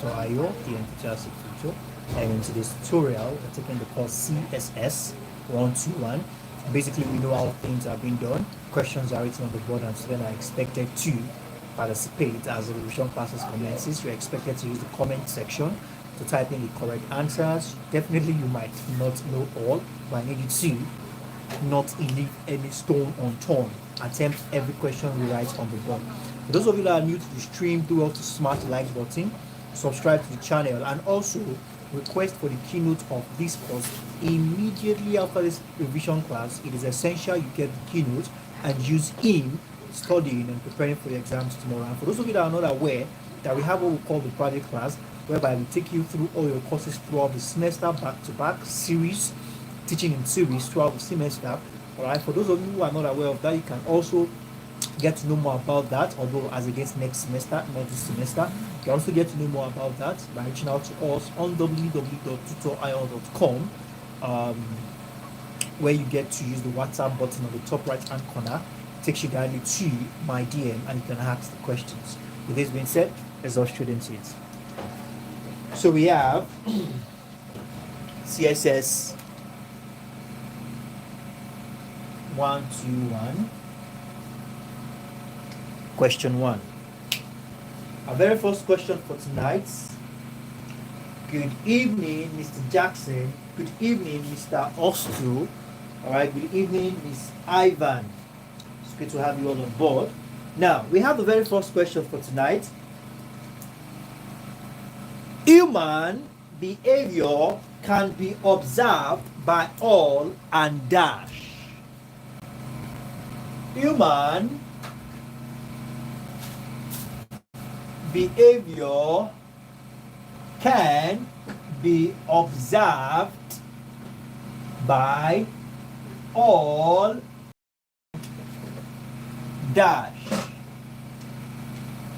tutor.io, the enthusiastic tutor. And in today's tutorial, we're taking the course CSS121. Basically, we know how things are being done. Questions are written on the board, and students are expected to participate as the revision process commences. You're expected to use the comment section to type in the correct answers. Definitely, you might not know all, but I need you to not leave any stone unturned. Attempt every question we write on the board. For those of you that are new to the stream, do well to smash the like button, subscribe to the channel, and also request for the keynote of this course immediately after this revision class. It is essential you get the keynote and use him studying and preparing for the exams tomorrow. And for those of you that are not aware, that we have what we call the project class, whereby we take you through all your courses throughout the semester, back-to-back series, teaching in series throughout the semester. All right, for those of you who are not aware of that, you can also get to know more about that, although as against next semester, not this semester. You can also get to know more about that by reaching out to us on www.tutor.io.com, where you get to use the WhatsApp button on the top right hand corner. It takes you directly to my DM and you can ask the questions. With this being said, let's go straight into it. So we have CSS 121. Question 1. Our very first question for tonight. Good evening, Mr. Jackson. Good evening, Mr. Ostu. All right, good evening, Miss Ivan. It's good to have you all on board. Now, we have the very first question for tonight. Human behavior can be observed by all and dash. Human behavior can be observed by all dash.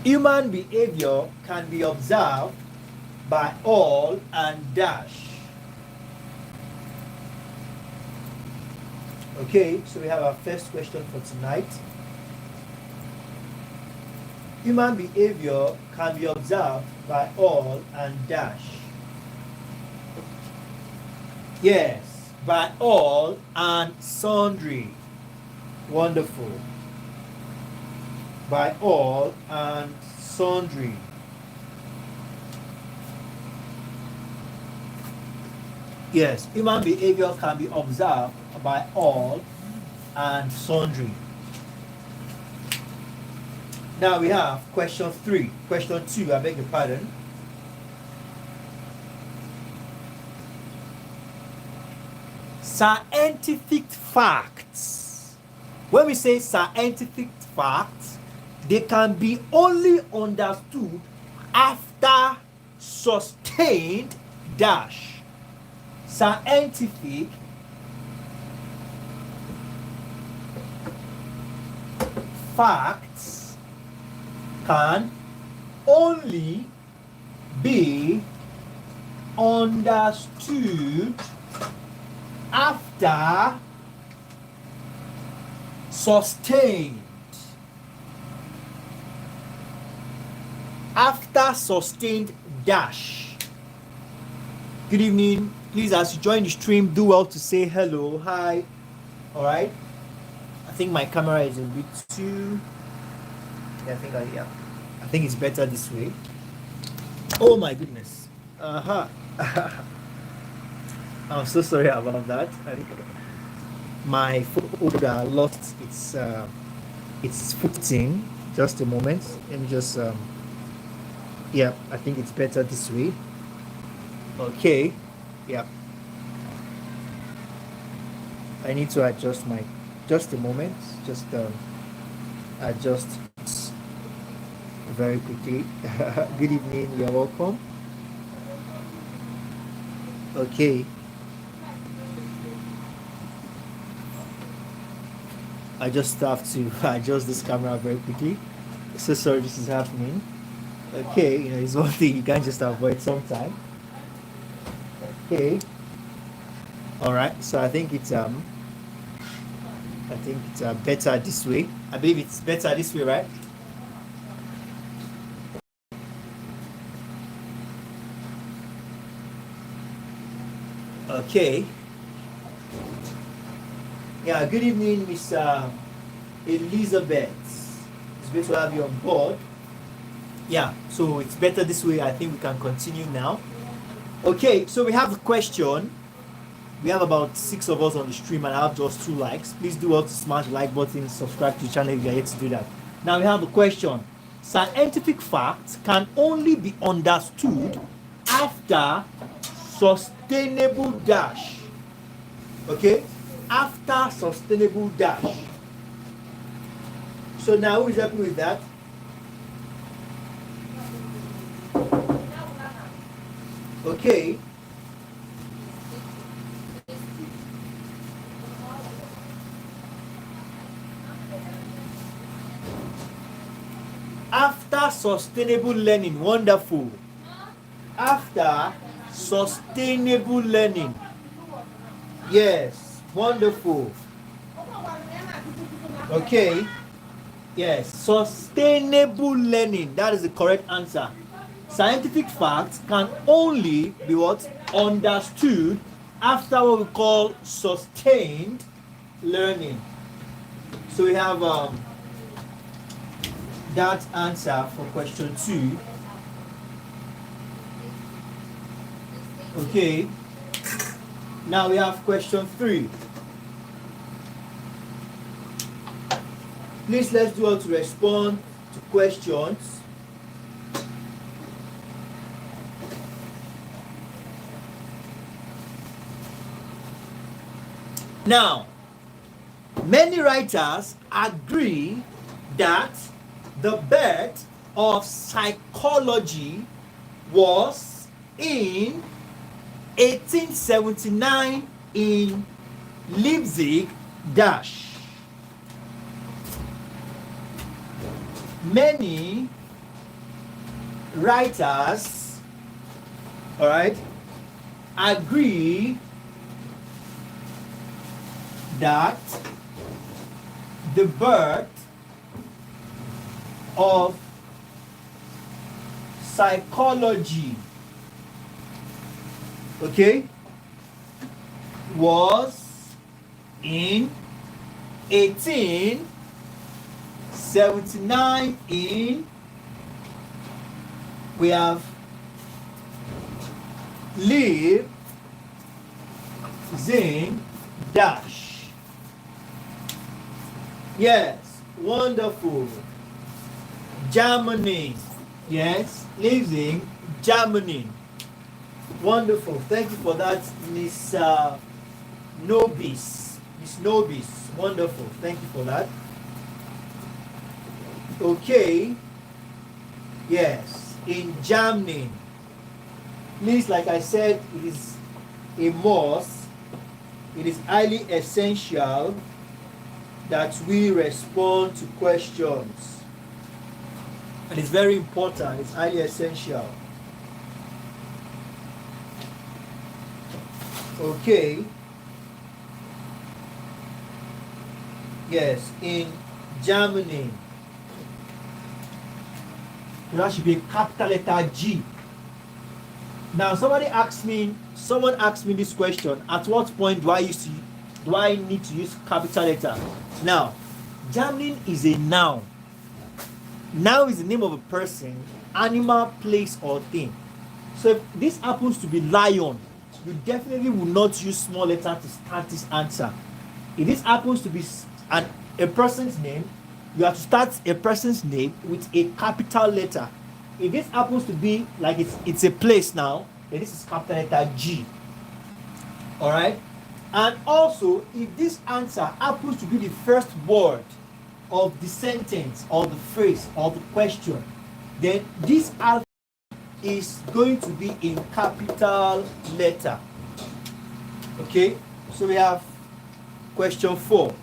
Human behavior can be observed by all and dash. Okay, so we have our first question for tonight. Human behavior can be observed by all and dash. Yes, by all and sundry. Wonderful. By all and sundry. Yes, human behavior can be observed by all and sundry. Now we have question 3. Question 2, I beg your pardon. Scientific facts. When we say scientific facts, they can be only understood after sustained dash. Scientific facts can only be understood after sustained. After sustained dash. Good evening. Please, as you join the stream, do well to say hello, hi. All right. I think my camera is a bit too. I think it's better this way. Oh my goodness. I'm so sorry about that. My folder lost its footing. Just a moment. Let me just yeah, I think it's better this way. Okay. Yeah. I need to adjust my, just a moment. Just adjust very quickly. Good evening, you're welcome. Okay. I just have to adjust this camera very quickly. So sorry this is happening. Okay, you know, it's one thing you can't just avoid sometime. Okay. All right. So I think it's better this way. I believe it's better this way, right? Okay. Yeah, good evening, Miss Elizabeth. It's great to have you on board. Yeah, so it's better this way. I think we can continue now. Okay, so we have a question. We have about 6 of us on the stream and I have just 2 likes. Please do well to smash the like button, subscribe to the channel if you are yet to do that. Now we have a question. Scientific facts can only be understood after sustainable dash. Okay? After sustainable dash. So now who is happy with that? Okay. After sustainable learning, wonderful. After sustainable learning, yes, wonderful. Okay, yes, sustainable learning, that is the correct answer. Scientific facts can only be what? Understood after what we call sustained learning. So we have that answer for question 2. Okay, now we have question 3. Please let's do all to respond to questions. Now, many writers agree that the birth of psychology was in 1879 in Leipzig dash. Many writers, all right, agree that the birth of psychology, okay, was in 1879 in, we have Leipzig dash. Yes, wonderful. Germany. Yes, Leipzig, Germany. Wonderful. Thank you for that, Miss Nobis. Miss Nobis. Wonderful. Thank you for that. Okay. Yes, in Germany. Please, like I said, it is a must. It is highly essential that we respond to questions. And it's very important. It's highly essential. Okay. Yes, in Germany. That should be a capital letter G. Now, someone asked me this question: at what point do I need to use capital letter? Now, Germany is a noun. Noun is the name of a person, animal, place, or thing. So if this happens to be lion, you definitely will not use small letter to start this answer. If this happens to be a person's name, you have to start a person's name with a capital letter. If this happens to be like it's a place now, then this is capital letter G. All right. And also, if this answer happens to be the first word of the sentence or the phrase or the question, then this alpha is going to be in capital letter. Okay, so we have question 4.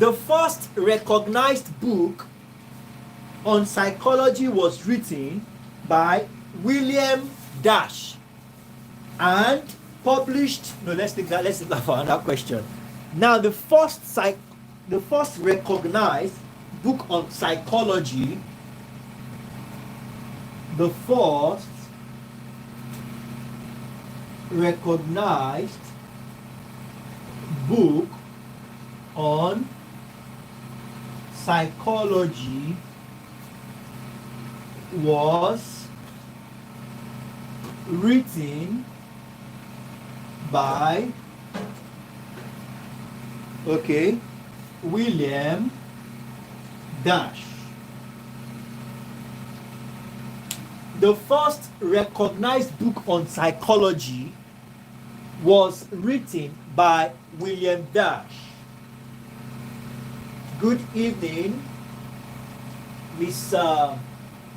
The first recognized book on psychology was written by William Dash and published. No, let's take that for another question. Now, the first recognized book on psychology, the first recognized book on psychology was written by William Dash. The first recognized book on psychology was written by William Dash. Good evening, Miss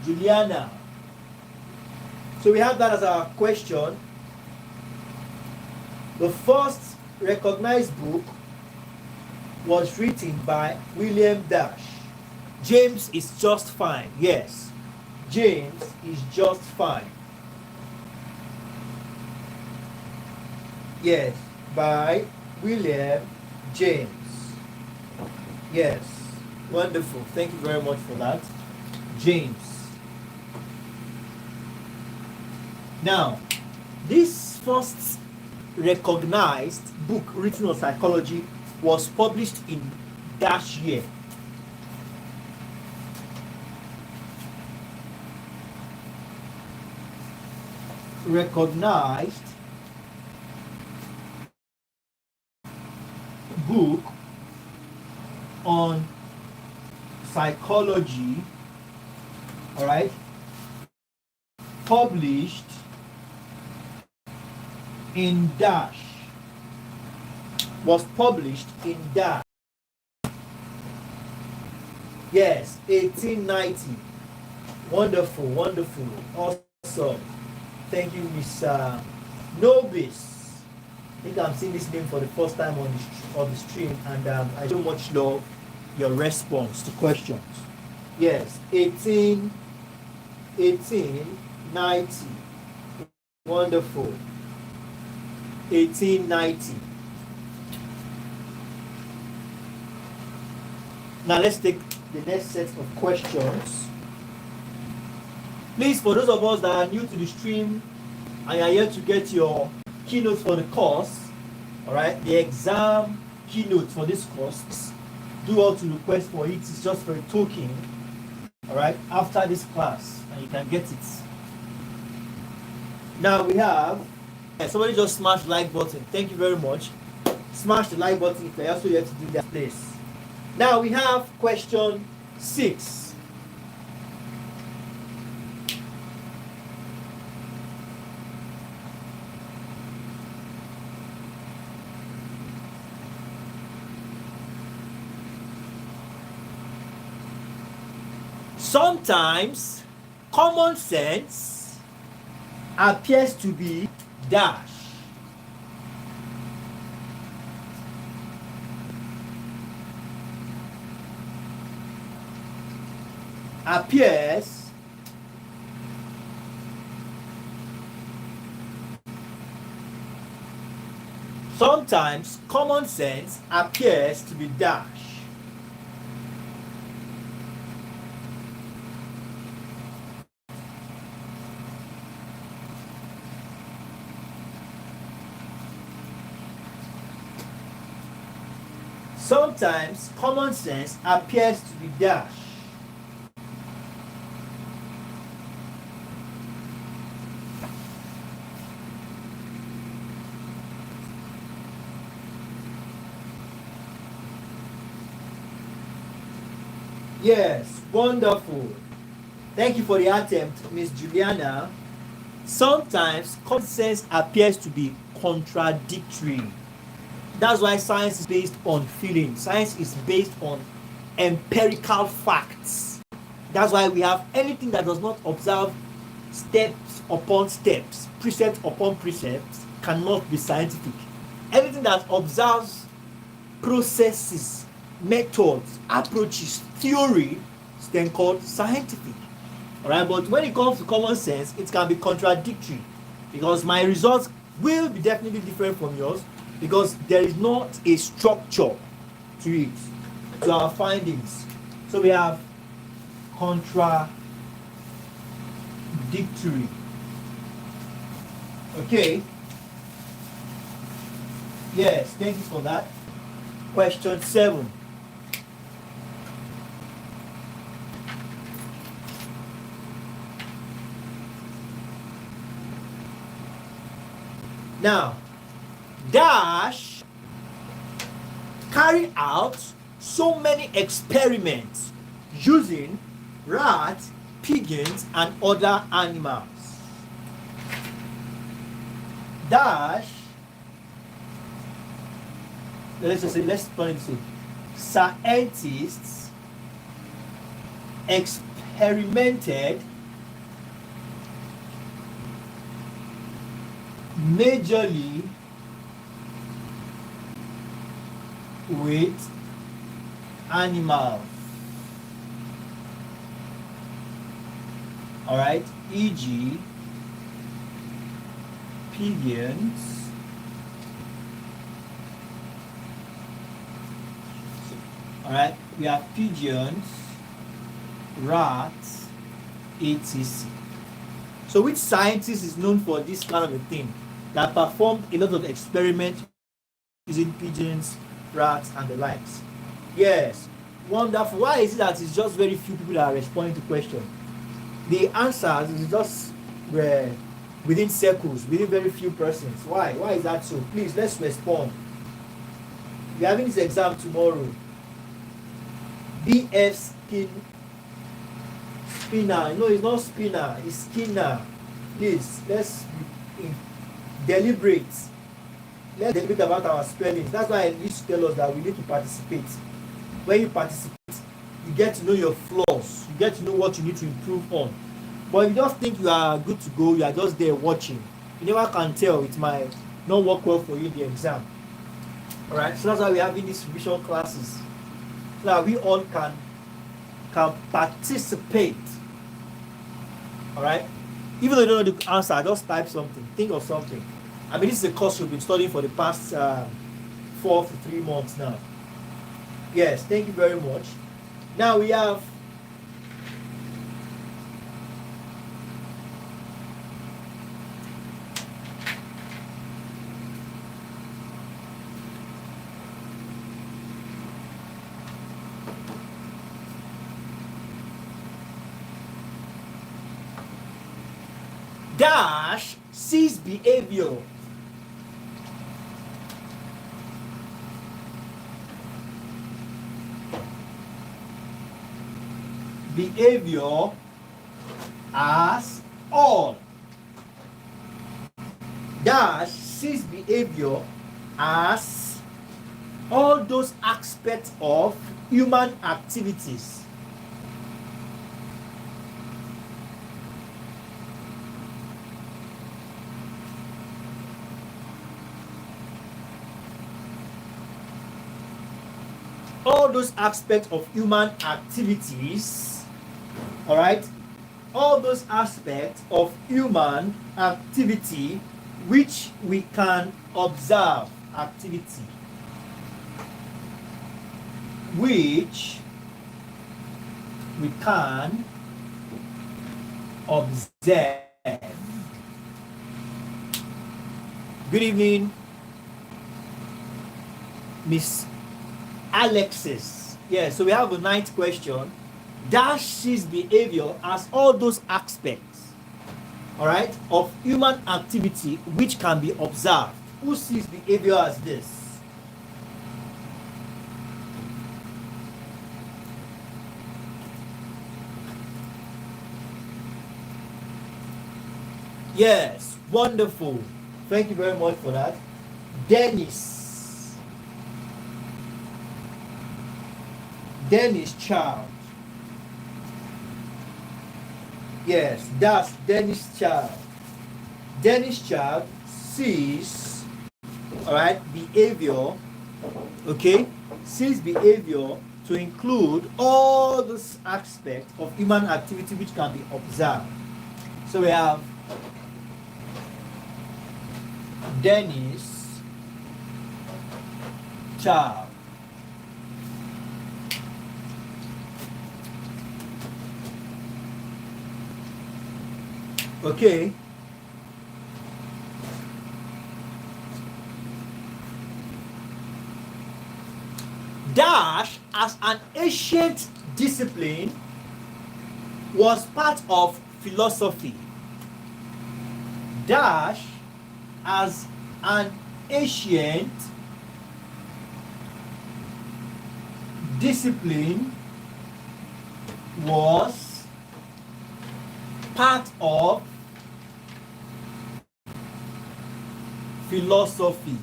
Juliana. So we have that as our question. The first recognized book was written by William Dash. James is just fine. Yes, James is just fine. Yes, by William James. Yes, wonderful. Thank you very much for that, James. Now, this first recognized book written on psychology was published in dash year. Recognized book on psychology, all right, published in dash, was published in dash. Yes, 1890. Wonderful, wonderful, awesome. Thank you, Miss Nobis. I think I'm seeing this name for the first time on the stream, and I so much love your response to questions. Yes, 1890. Wonderful. 1890. Now let's take the next set of questions. Please, for those of us that are new to the stream and are here to get your keynotes for the course, all right, the exam keynote for this course, do all to request for it. It's just for a token, all right, after this class, and you can get it. Now we have, somebody just smash the like button. Thank you very much. Smash the like button if you're also here to do that, please. Now we have question 6. Sometimes common sense appears to be dash. Appears sometimes common sense appears to be dash. Sometimes common sense appears to be dash. Yes, wonderful. Thank you for the attempt, Miss Juliana. Sometimes common sense appears to be contradictory. That's why science is based on feeling. Science is based on empirical facts. That's why we have anything that does not observe steps upon steps, precept upon precepts, cannot be scientific. Anything that observes processes, methods, approaches, theory is then called scientific. Alright, but when it comes to common sense, it can be contradictory because my results will be definitely different from yours, because there is not a structure to it, to our findings. So we have contradictory. Okay. Yes, thank you for that. Question 7. Now, Dash carry out so many experiments using rats, pigeons, and other animals. Dash, let's turn it to scientists experimented majorly with animals. All right, e.g. pigeons, all right, we have pigeons, rats, etc. So which scientist is known for this kind of a thing, that performed a lot of experiments using pigeons, rats, and the likes? Yes, wonderful. Why is it that it's just very few people that are responding to questions? The answers is just within circles, within very few persons. Why? Why is that so? Please, let's respond. We're having this exam tomorrow. BF spinner. No, it's not spinner, it's skinner. Please, let's deliberate. Let's deliberate about our spellings. That's why I used to tell us that we need to participate. When you participate, you get to know your flaws, you get to know what you need to improve on. But if you just think you are good to go, you are just there watching, you never can tell. It might not work well for you in the exam. Alright, so that's why we're having these revision classes, so that we all can participate. Alright, even though you don't know the answer, just type something, think of something. I mean, this is a course we've been studying for the past 4 to 3 months now. Yes, thank you very much. Now we have Dash sees behavior. Behavior as all. Dash sees behavior as all those aspects of human activities. All those aspects of human activities, all right, all those aspects of human activity which we can observe, activity which we can observe. Good evening, Miss Alexis. Yeah, so we have a 9th question. Dash sees behavior as all those aspects, all right, of human activity which can be observed. Who sees behavior as this? Yes, wonderful. Thank you very much for that. Dennis Child. Yes, that's Dennis Child. Dennis Child sees, all right, behavior, okay, sees behavior to include all those aspects of human activity which can be observed. So we have Dennis Child. Okay. Dash, as an ancient discipline, was part of philosophy. Dash, as an ancient discipline, was part of philosophy.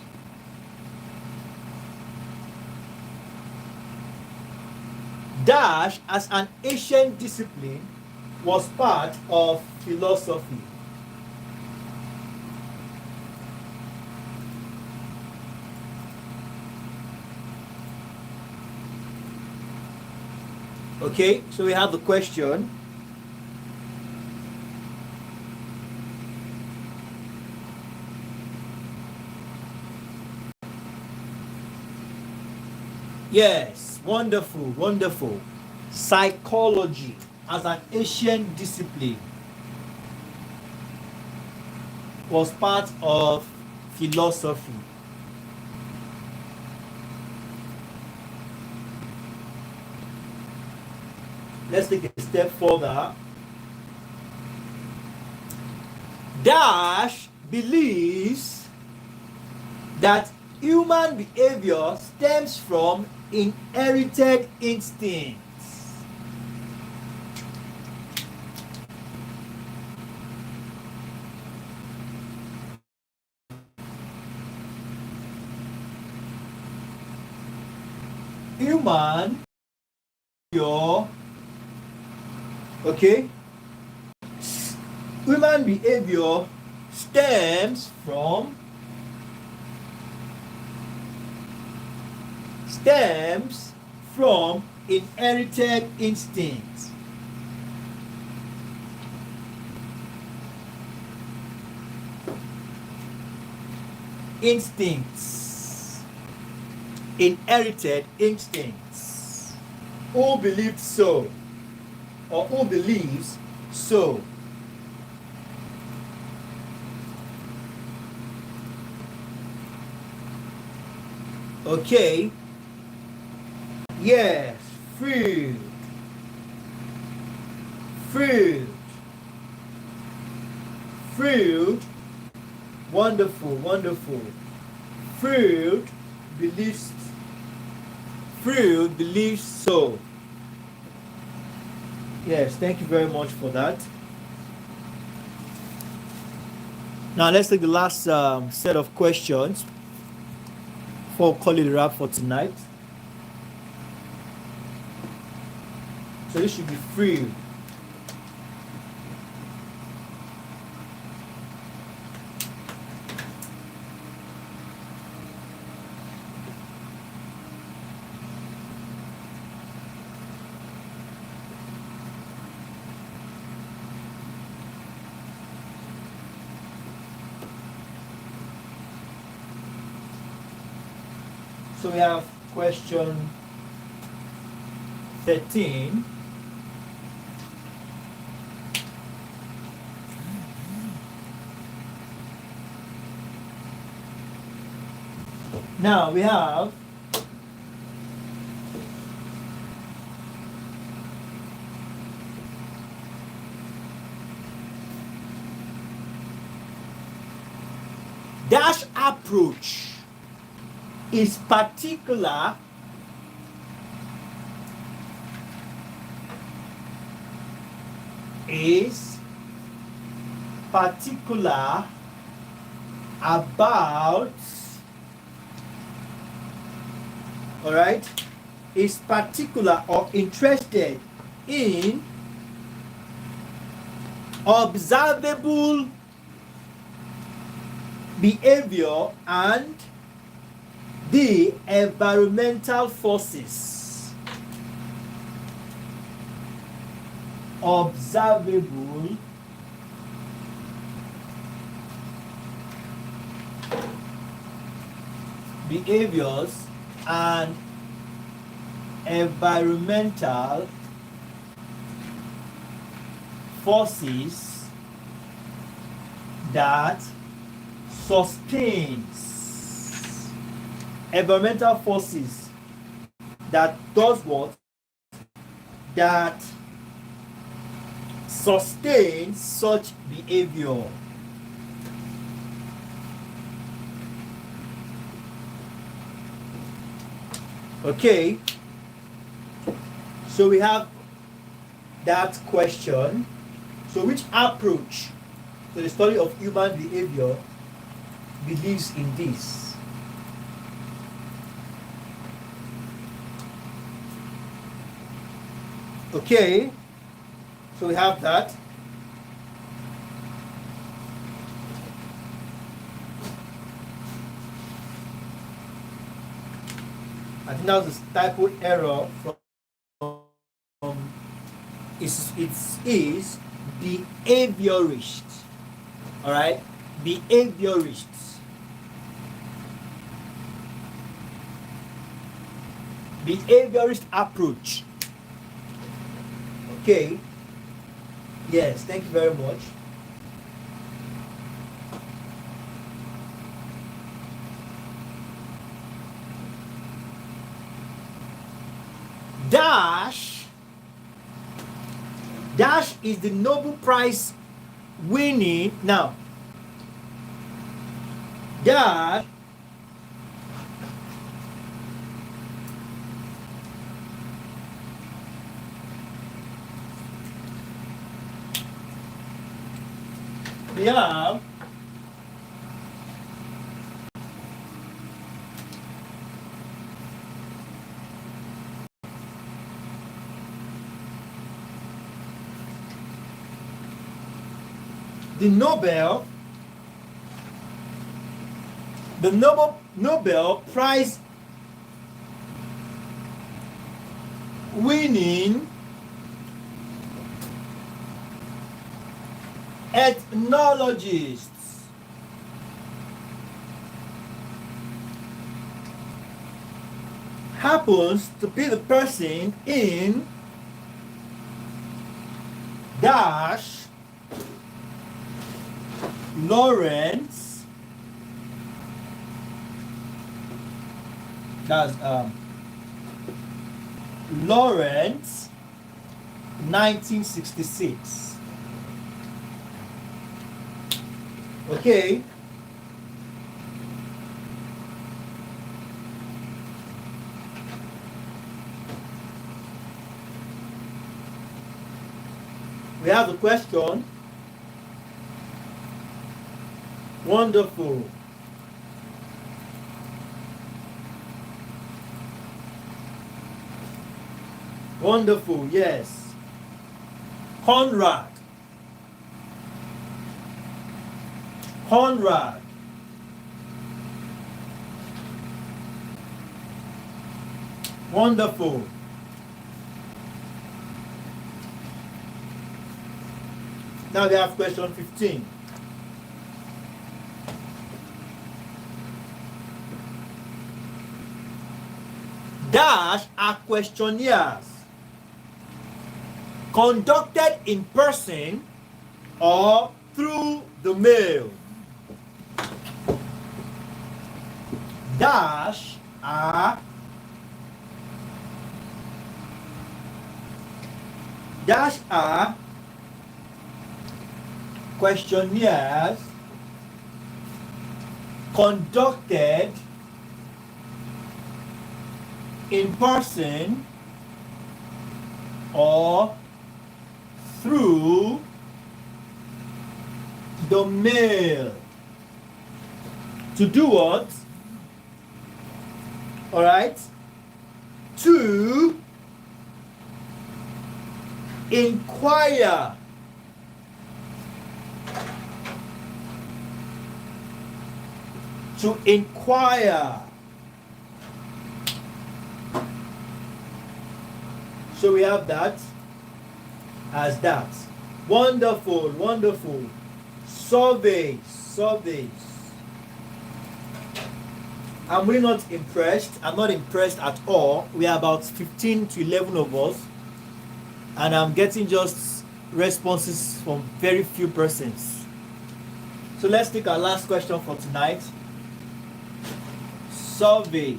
Dash, as an ancient discipline, was part of philosophy. Okay, so we have the question. Yes, wonderful, wonderful. Psychology as an ancient discipline was part of philosophy. Let's take a step further. Dash believes that human behavior stems from inherited instincts. Human behavior, okay? Human behavior stems from inherited instincts. Inherited instincts. Who believed so? Or who believes so? Okay. Yes. Freud. Wonderful, wonderful. Freud believes so. Yes, thank you very much for that. Now let's take the last set of questions before we call it a wrap for tonight. So this should be free. So we have question 13. Now we have dash approach is particular about, all right, is particular or interested in observable behavior and the environmental forces. Observable behaviors and environmental forces that sustains. Environmental forces that does what? That sustains such behavior. Okay, so we have that question. So which approach to the study of human behavior believes in this? Okay, so we have that. I think that was a typo error from it is behaviorist. All right, behaviorists. Behaviorist approach. Okay. Yes, thank you very much. Dash is the Nobel Prize winning. Now, Dash we have the Nobel Prize winning ethnologists happens to be the person in Dash Lawrence, that's Lawrence 1966. Okay, we have the question. Wonderful. Wonderful, yes. Conrad. Wonderful. Now we have question 15. Dash are questionnaires conducted in person or through the mail. Dash are questionnaires conducted in person or through the mail. To do what? All right. To inquire. To inquire. So we have that as that. Wonderful, wonderful. Surveys. I'm really not impressed. I'm not impressed at all. We are about 15 to 11 of us, and I'm getting just responses from very few persons. So let's take our last question for tonight. Surveys.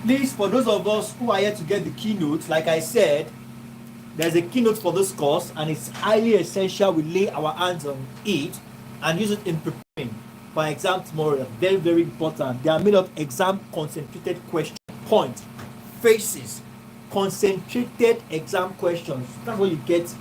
Please, for those of us who are here to get the keynote, like I said, there's a keynote for this course, and it's highly essential we lay our hands on it and use it in preparing for exam tomorrow. Very, very important. They are made of exam concentrated question points, faces, concentrated exam questions. That's what you get.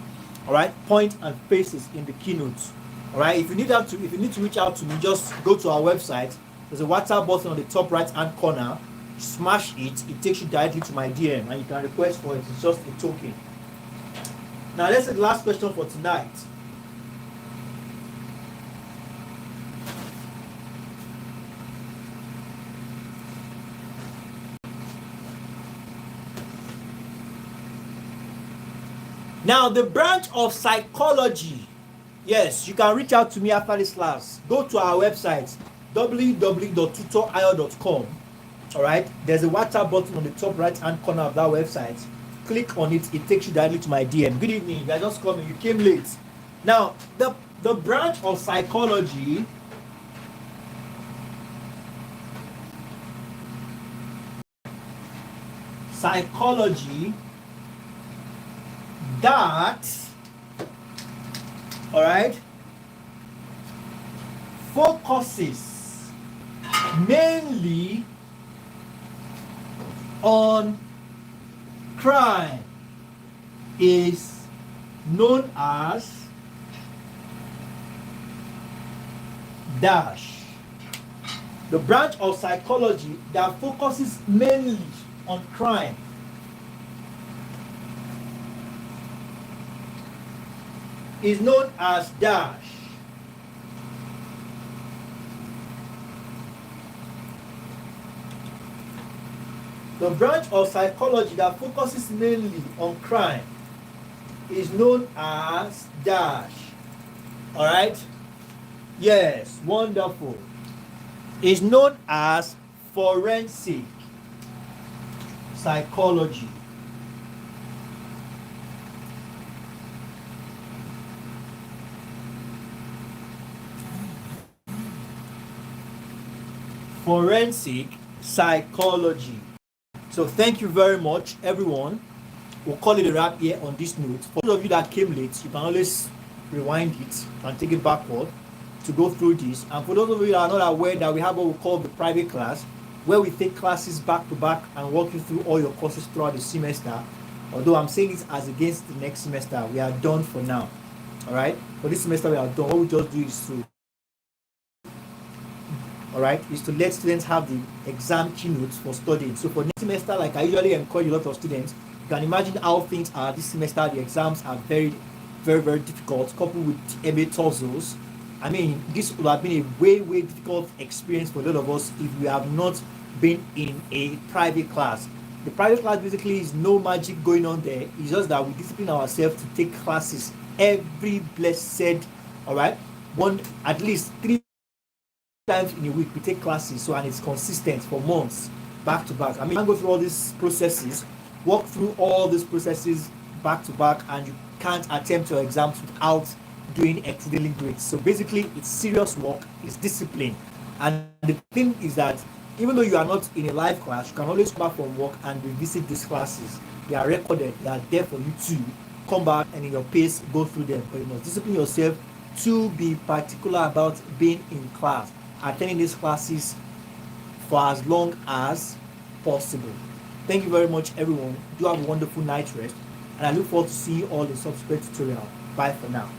All right, point and faces in the keynotes. All right, if you need to reach out to me, just go to our website. There's a WhatsApp button on the top right hand corner. Smash it. It takes you directly to my DM, and you can request for it. It's just a token. Now let's take the last question for tonight. Now, the branch of psychology. Yes, you can reach out to me after this class. Go to our website, www.tutorio.com. All right, there's a WhatsApp button on the top right hand corner of that website. Click on it, it takes you directly to my DM. Good evening, you are just coming, you came late. Now, the branch of psychology that, all right, focuses mainly on crime is known as dash. The branch of psychology that focuses mainly on crime is known as dash. The branch of psychology that focuses mainly on crime is known as dash. All right? Yes, wonderful. Is known as forensic psychology. Forensic psychology. So thank you very much, everyone. We'll call it a wrap here on this note. For those of you that came late, you can always rewind it and take it backward to go through this. And for those of you that are not aware that we have what we call the private class, where we take classes back to back and walk you through all your courses throughout the semester. Although I'm saying this as against the next semester, we are done for now. All right? For this semester, we are done. What we just do is to is to let students have the exam keynotes for studying. So for next semester, like I usually encourage a lot of students, you can imagine how things are this semester. The exams are very, very, very difficult, coupled with MA tussles. I mean, this would have been a way, way difficult experience for a lot of us if we have not been in a private class. The private class basically is no magic going on there. It's just that we discipline ourselves to take classes every blessed, at least 3 times in a week we take classes, so and it's consistent for months back to back. I mean, you can go through all these processes, walk through all these processes back to back, and you can't attempt your exams without doing exceedingly great. So basically, it's serious work, it's discipline. And the thing is that even though you are not in a live class, you can always come back from work and revisit these classes. They are recorded, they are there for you to come back and in your pace go through them. But you must discipline yourself to be particular about being in class, attending these classes for as long as possible. Thank you very much, everyone. Do have a wonderful night rest, and I look forward to seeing you all in subsequent tutorial. Bye for now.